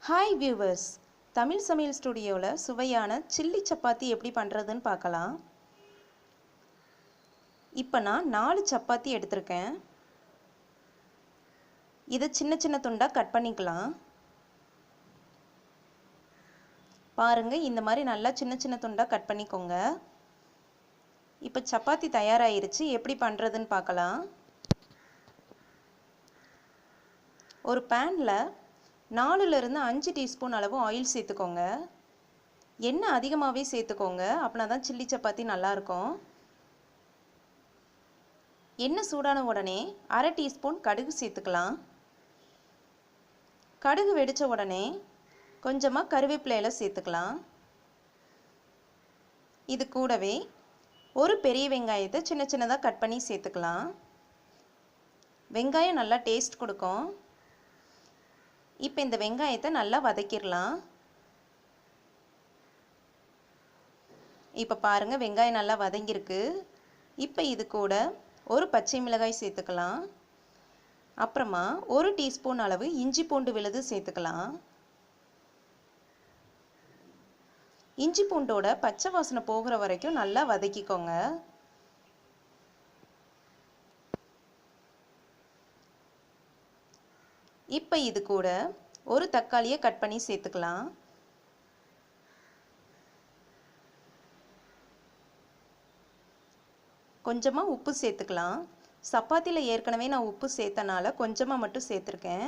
Hi viewers, Tamil சமையல் ஸ்டுடியோவில் சுவையான சில்லி சப்பாத்தி எப்படி பண்ணுறதுன்னு பார்க்கலாம். இப்போ நான் 4 சப்பாத்தி எடுத்திருக்கேன். இதை சின்ன சின்ன துண்டாக கட் பண்ணிக்கலாம். பாருங்கள், இந்த மாதிரி நல்லா சின்ன சின்ன துண்டாக கட் பண்ணிக்கோங்க. இப்போ சப்பாத்தி தயாராகிருச்சு. எப்படி பண்ணுறதுன்னு பார்க்கலாம். ஒரு பேனில் 4லிருந்து 5 டீஸ்பூன் அளவு ஆயில் சேர்த்துக்கோங்க. எண்ணெய் அதிகமாகவே சேர்த்துக்கோங்க, அப்படின்னா தான் சில்லி சப்பாத்தி நல்லாயிருக்கும். எண்ணெய் சூடான உடனே 1/2 டீஸ்பூன் கடுகு சேர்த்துக்கலாம். கடுகு வெடித்த உடனே கொஞ்சமாக கருவேப்பிலையில் சேர்த்துக்கலாம். இது கூடவே ஒரு பெரிய வெங்காயத்தை சின்ன சின்னதாக கட் பண்ணி சேர்த்துக்கலாம். வெங்காயம் நல்லா டேஸ்ட் கொடுக்கும். இப்போ இந்த வெங்காயத்தை நல்லா வதக்கிடலாம். இப்போ பாருங்கள், வெங்காயம் நல்லா வதங்கியிருக்கு. இப்போ இது கூட ஒரு பச்சை மிளகாய் சேர்த்துக்கலாம். அப்புறமா 1 டீஸ்பூன் அளவு இஞ்சி பூண்டு விழுது சேர்த்துக்கலாம். இஞ்சி பூண்டோட பச்சை வாசனை போகிற வரைக்கும் நல்லா வதக்கிக்கோங்க. இப்போ இது கூட ஒரு தக்காளியை கட் பண்ணி சேர்த்துக்கலாம். கொஞ்சமாக உப்பு சேர்த்துக்கலாம். சப்பாத்தியில் ஏற்கனவே நான் உப்பு சேர்த்தனால கொஞ்சமாக மட்டும் சேர்த்துருக்கேன்.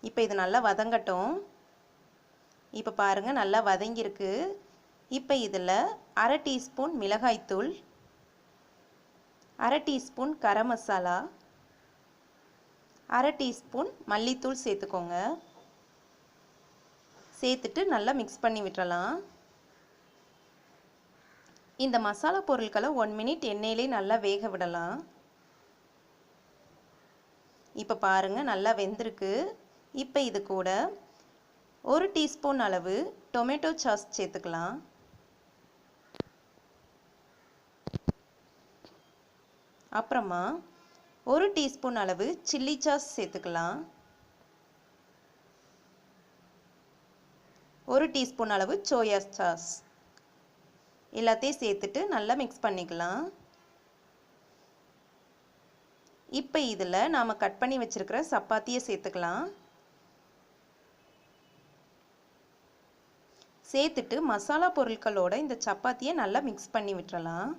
இப்போ இது நல்லா வதங்கட்டும். இப்போ பாருங்கள், நல்லா வதங்கியிருக்கு. இப்போ இதில் 1/2 டீஸ்பூன் மிளகாய்த்தூள், 1/2 டீஸ்பூன் கரம் மசாலா, 1/2 டீஸ்பூன் மல்லித்தூள் சேர்த்துக்கோங்க. சேர்த்துட்டு நல்லா மிக்ஸ் பண்ணி விட்டுறலாம். இந்த மசாலா பொருட்களை 1 மினிட் எண்ணெயிலே நல்லா வேக விடலாம். இப்போ பாருங்கள், நல்லா வெந்திருக்கு. இப்போ இது கூட 1 டீஸ்பூன் அளவு டொமேட்டோ சாஸ் சேர்த்துக்கலாம். அப்புறமா 1 டீஸ்பூன் அளவு சில்லி சாஸ் சேர்த்துக்கலாம். 1 டீஸ்பூன் அளவு சோயா சாஸ் எல்லாத்தையும் சேர்த்துட்டு நல்லா மிக்ஸ் பண்ணிக்கலாம். இப்போ இதில் நாம் கட் பண்ணி வச்சிருக்கிற சப்பாத்தியை சேர்த்துக்கலாம். சேர்த்துட்டு மசாலா பொருட்களோட இந்த சப்பாத்தியை நல்லா மிக்ஸ் பண்ணி விட்டுறலாம்.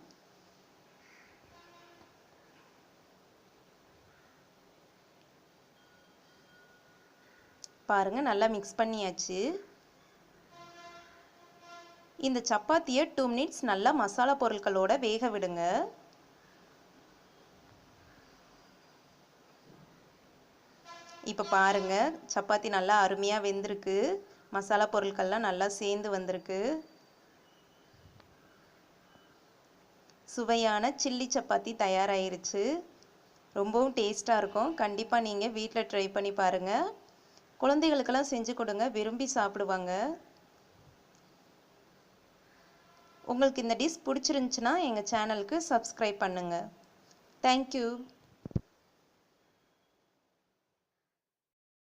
பாருங்கள், நல்லா மிக்ஸ் பண்ணியாச்சு. இந்த சப்பாத்தியை 2 மினிட்ஸ் நல்லா மசாலா பொருட்களோட வேக விடுங்க. இப்போ பாருங்கள், சப்பாத்தி நல்லா அருமையாக வெந்திருக்கு. மசாலா பொருட்கள்லாம் நல்லா சேர்ந்து வந்திருக்கு. சுவையான சில்லி சப்பாத்தி தயாராகிருச்சு. ரொம்பவும் டேஸ்ட்டாக இருக்கும். கண்டிப்பாக நீங்கள் வீட்டில் ட்ரை பண்ணி பாருங்கள். குழந்தைகளுக்கெல்லாம் செஞ்சு கொடுங்க, விரும்பி சாப்பிடுவாங்க. உங்களுக்கு இந்த டிஷ் பிடிச்சிருந்துச்சுன்னா எங்கள் சேனலுக்கு சப்ஸ்கிரைப் பண்ணுங்கள். தேங்க்யூ.